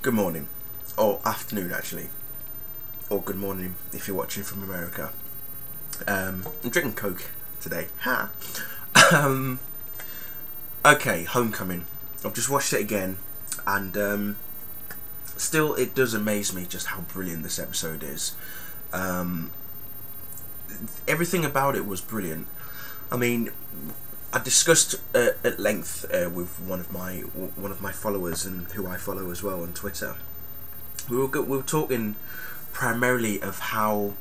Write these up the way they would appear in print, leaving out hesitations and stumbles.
Good morning, or afternoon actually, or good morning if you're watching from America. I'm drinking Coke today. Ha! Okay, Homecoming. I've just watched it again, and still it does amaze me just how brilliant this episode is. Everything about it was brilliant. I mean, I discussed at length with one of my followers, and who I follow as well on Twitter. We were talking primarily of how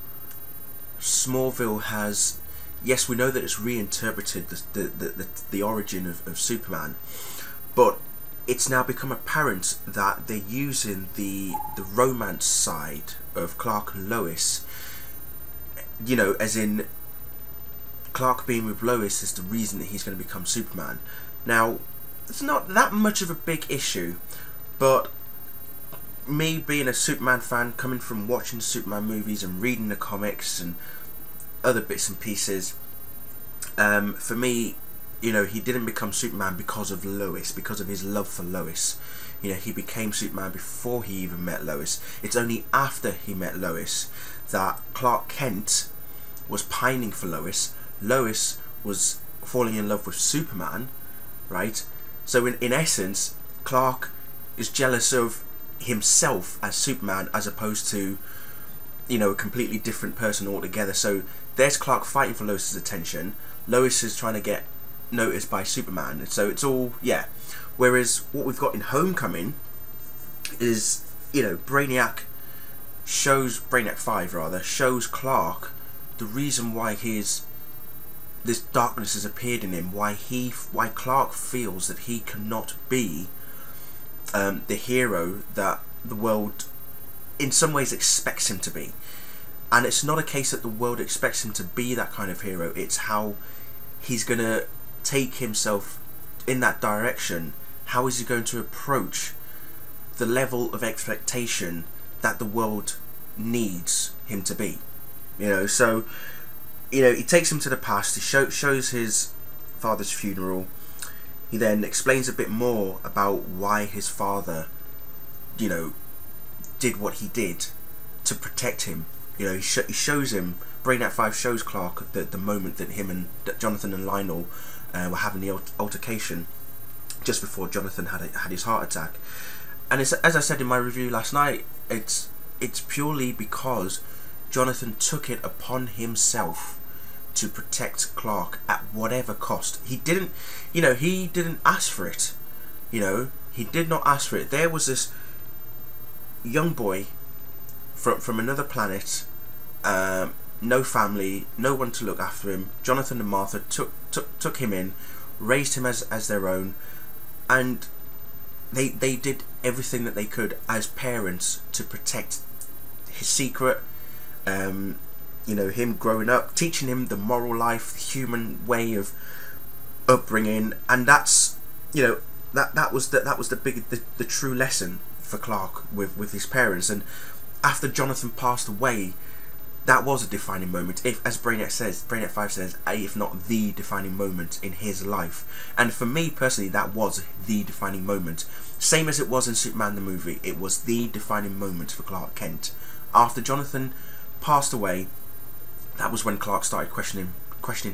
Smallville has, yes, we know that it's reinterpreted the origin of Superman, but it's now become apparent that they're using the romance side of Clark and Lois. You know, as in, Clark being with Lois is the reason that he's going to become Superman. Now, it's not that much of a big issue, but me being a Superman fan, coming from watching Superman movies and reading the comics and other bits and pieces, for me, you know, he didn't become Superman because of Lois, because of his love for Lois. You know, he became Superman before he even met Lois. It's only after he met Lois that Clark Kent was pining for Lois. Lois was falling in love with Superman, right? So in essence, Clark is jealous of himself as Superman as opposed to, you know, a completely different person altogether. So there's Clark fighting for Lois's attention. Lois is trying to get noticed by Superman. So it's all, yeah. Whereas what we've got in Homecoming is, you know, Brainiac 5 rather, shows Clark the reason why this darkness has appeared in him, why Clark feels that he cannot be the hero that the world in some ways expects him to be. And it's not a case that the world expects him to be that kind of hero, it's how he's going to take himself in that direction. How is he going to approach the level of expectation that the world needs him to be? You know, so, you know, he takes him to the past. He shows his father's funeral. He then explains a bit more about why his father, you know, did what he did to protect him. You know, he shows him, Brainiac 5 shows Clark the moment that him and Jonathan and Lionel were having the altercation just before Jonathan had his heart attack. And it's, as I said in my review last night, it's purely because Jonathan took it upon himself to protect Clark at whatever cost. He didn't ask for it. You know, he did not ask for it. There was this young boy from another planet, no family, no one to look after him. Jonathan and Martha took him in, raised him as their own, and they did everything that they could as parents to protect his secret. You know, him growing up, teaching him the moral life, the human way of upbringing, and that's, you know, that was the true lesson for Clark with his parents. And after Jonathan passed away, that was a defining moment, if, as Brainiac 5 says, if not the defining moment in his life. And for me personally, that was the defining moment. Same as it was in Superman the movie, it was the defining moment for Clark Kent. After Jonathan passed away, that was when Clark started questioning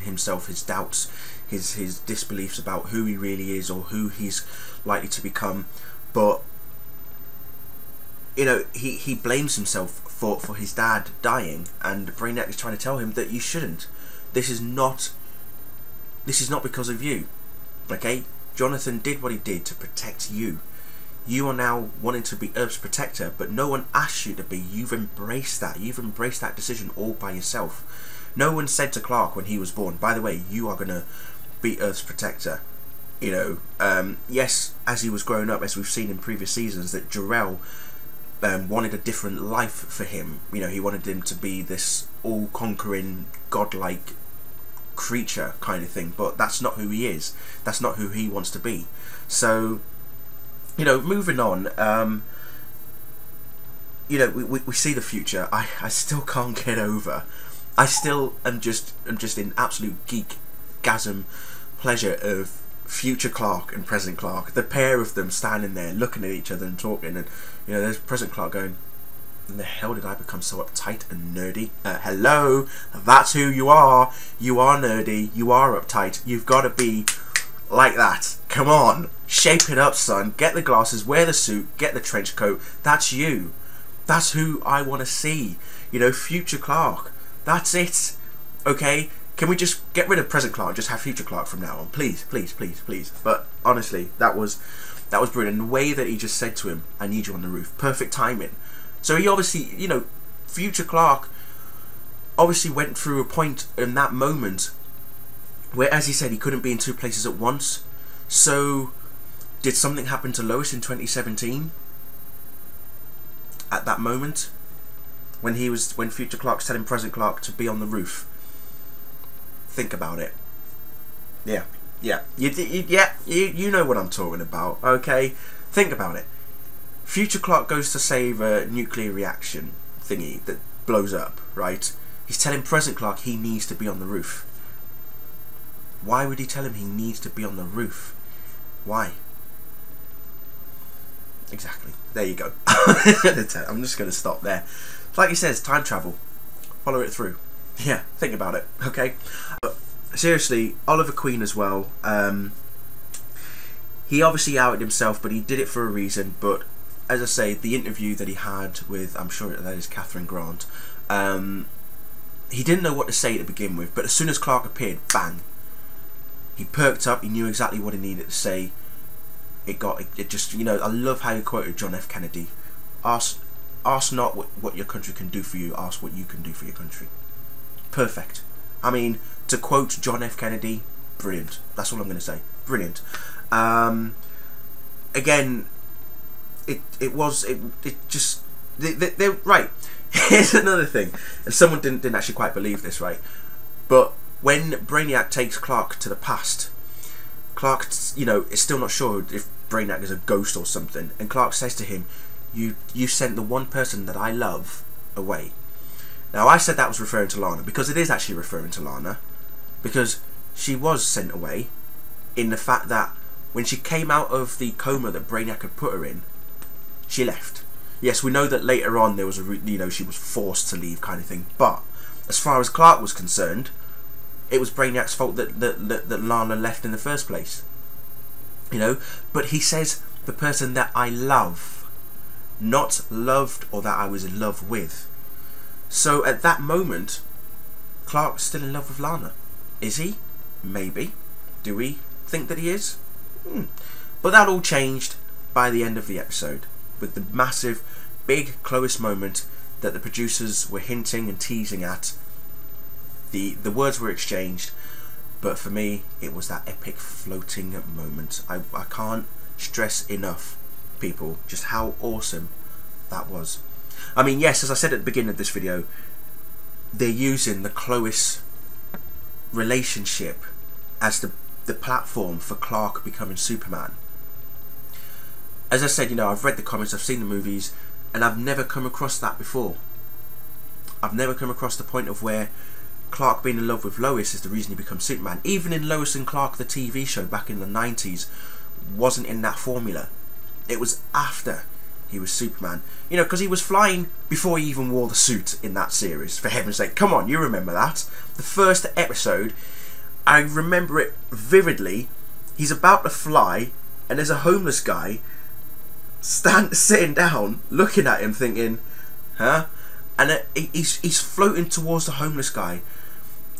himself, his doubts, his disbeliefs about who he really is or who he's likely to become. But, you know, he blames himself for his dad dying, and Brainiac is trying to tell him that you shouldn't. This is not because of you. Okay? Jonathan did what he did to protect you. You are now wanting to be Earth's protector, but no one asked you to be. You've embraced that. You've embraced that decision all by yourself. No one said to Clark when he was born, by the way, you are going to be Earth's protector. You know, yes, as he was growing up, as we've seen in previous seasons, that Jor-El wanted a different life for him. You know, he wanted him to be this all-conquering, godlike creature kind of thing, but that's not who he is. That's not who he wants to be. So, you know, moving on, you know, we see the future. I still can't get over. I still am just in absolute geekgasm pleasure of future Clark and present Clark, the pair of them standing there looking at each other and talking, and you know, there's present Clark going, "In the hell did I become so uptight and nerdy? Hello, that's who you are. You are nerdy. You are uptight. You've got to be like that. Come on, shape it up, son. Get the glasses, wear the suit, get the trench coat. That's you. That's who I want to see. You know, future Clark. That's it. Okay." Can we just get rid of present Clark and just have future Clark from now on? Please, please, please, please. But honestly, that was brilliant. And the way that he just said to him, "I need you on the roof." Perfect timing. So he obviously, you know, future Clark obviously went through a point in that moment where, as he said, he couldn't be in two places at once. So did something happen to Lois in 2017? At that moment? When future Clark's telling present Clark to be on the roof? Think about it. Yeah, you know what I'm talking about, okay? Think about it. Future Clark goes to save a nuclear reaction thingy that blows up, right? He's telling present Clark he needs to be on the roof. Why would he tell him he needs to be on the roof? Why? Exactly. There you go. I'm just going to stop there. Like he says, time travel. Follow it through. Yeah, think about it, okay? But seriously, Oliver Queen as well. He obviously outed himself, but he did it for a reason. But as I say, the interview that he had with, I'm sure that is Catherine Grant, he didn't know what to say to begin with, but as soon as Clark appeared, bang, he perked up. He knew exactly what he needed to say. It just, you know, I love how he quoted John F. Kennedy. Ask not what your country can do for you, ask what you can do for your country. Perfect. I mean, to quote John F. Kennedy, brilliant. That's all I'm going to say. Brilliant. Again, they're right. Here's another thing, and someone didn't actually quite believe this, right? But when Brainiac takes Clark to the past, Clark, you know, is still not sure if Brainiac is a ghost or something, and Clark says to him, "You sent the one person that I love away." Now, I said that was referring to Lana, because it is actually referring to Lana, because she was sent away in the fact that when she came out of the coma that Brainiac had put her in, she left. Yes, we know that later on there was she was forced to leave kind of thing, but as far as Clark was concerned, it was Brainiac's fault that Lana left in the first place. You know, but he says the person that I love, not loved or that I was in love with. So at that moment, Clark's still in love with Lana. Is he? Maybe. Do we think that he is? But that all changed by the end of the episode, with the massive, big Clois moment that the producers were hinting and teasing at. The words were exchanged, but for me, it was that epic floating moment. I can't stress enough, people, just how awesome that was. I mean, yes, as I said at the beginning of this video, they're using the Clois relationship as the platform for Clark becoming Superman. As I said, you know, I've read the comics, I've seen the movies, and I've never come across that before. I've never come across the point of where Clark being in love with Lois is the reason he becomes Superman. Even in Lois and Clark, the TV show back in the 90s, wasn't in that formula. It was after he was Superman. You know, because he was flying before he even wore the suit in that series, for heaven's sake. Come on, you remember that. The first episode, I remember it vividly. He's about to fly, and there's a homeless guy sitting down, looking at him, thinking, huh? And he's floating towards the homeless guy,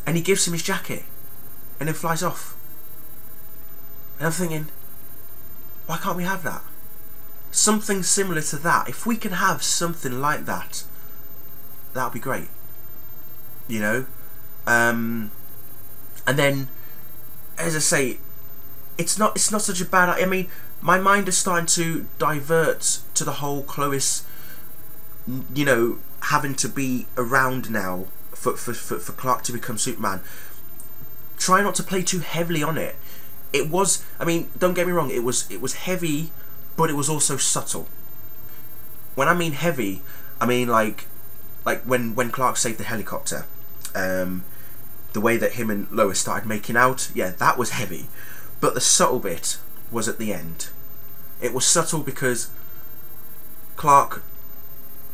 and he gives him his jacket, and then flies off. And I'm thinking, why can't we have that? Something similar to that. If we can have something like that, that would be great. You know? And then, as I say, it's not such a bad... I mean, my mind is starting to divert to the whole Clois, you know, having to be around now for Clark to become Superman. Try not to play too heavily on it. It was, I mean, don't get me wrong, it was heavy, but it was also subtle. When I mean heavy, I mean like when Clark saved the helicopter, the way that him and Lois started making out, yeah, that was heavy. But the subtle bit was at the end. It was subtle because Clark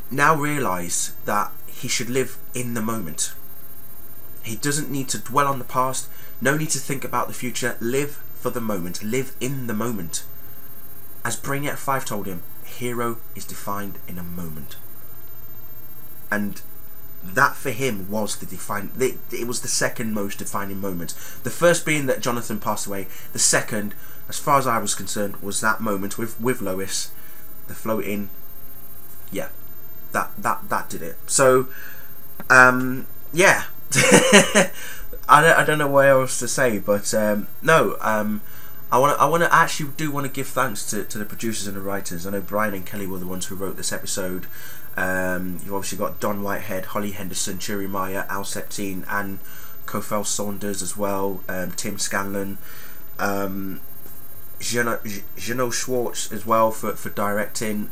now realised that he should live in the moment. He doesn't need to dwell on the past, no need to think about the future. Live for the moment, live in the moment. As Brainiac 5 told him, a hero is defined in a moment. And that for him was it was the second most defining moment. The first being that Jonathan passed away. The second, as far as I was concerned, was that moment with Lois, the floating. Yeah, that did it. So, yeah. I don't know what else to say, but no. I actually want to give thanks to the producers and the writers. I know Brian and Kelly were the ones who wrote this episode. You've obviously got Don Whitehead, Holly Henderson, Churi Meyer, Al Septine, and Kofel Saunders as well. Tim Scanlon, Geno Schwartz as well for directing.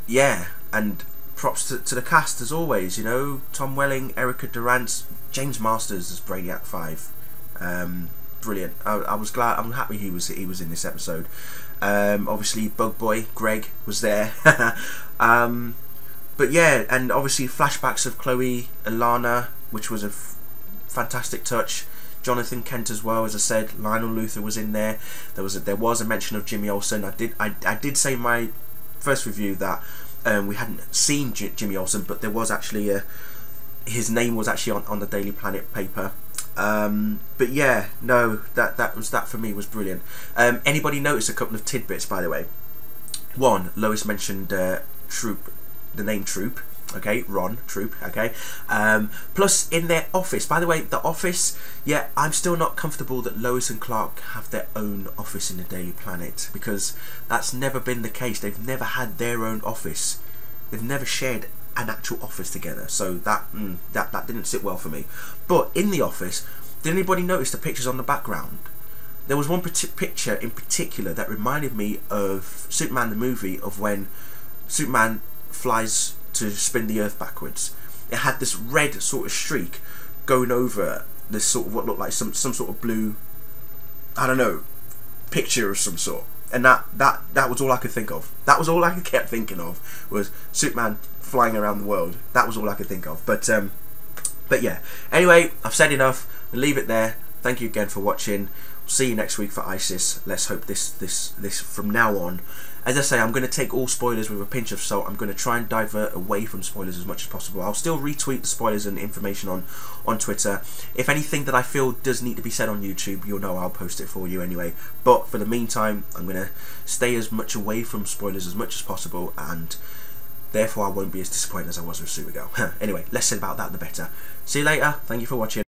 Yeah, and props to the cast as always. You know, Tom Welling, Erica Durant, James Masters as Brainiac 5. Brilliant. I'm happy he was in this episode. Obviously Bug Boy Greg was there. But yeah, and obviously flashbacks of Chloe and Lana, which was a fantastic touch. Jonathan Kent as well, as I said. Lionel Luthor was in there. There was a mention of Jimmy Olsen. I did say in my first review that we hadn't seen Jimmy Olsen, but there was actually his name was actually on the Daily Planet paper. But yeah, no, that for me was brilliant. Anybody notice a couple of tidbits, by the way? One, Lois mentioned Troop, the name Troop. Okay, Ron Troop. Okay. Plus, in their office. By the way, the office. Yeah, I'm still not comfortable that Lois and Clark have their own office in the Daily Planet, because that's never been the case. They've never had their own office. They've never shared an actual office together, so that didn't sit well for me. But in the office, did anybody notice the pictures on the background? There was one picture in particular that reminded me of Superman the movie, of when Superman flies to spin the Earth backwards. It had this red sort of streak going over this sort of what looked like some sort of blue, I don't know, picture of some sort. And that was all I could think of. That was all I kept thinking of, was Superman flying around the world. That was all I could think of. But yeah. Anyway, I've said enough. I'll leave it there. Thank you again for watching. See you next week for ISIS. Let's hope this from now on. As I say, I'm going to take all spoilers with a pinch of salt. I'm going to try and divert away from spoilers as much as possible. I'll still retweet the spoilers and information on Twitter. If anything that I feel does need to be said on YouTube, you'll know I'll post it for you anyway. But for the meantime, I'm going to stay as much away from spoilers as much as possible, and therefore I won't be as disappointed as I was with Supergirl. Anyway, less said about that the better. See you later. Thank you for watching.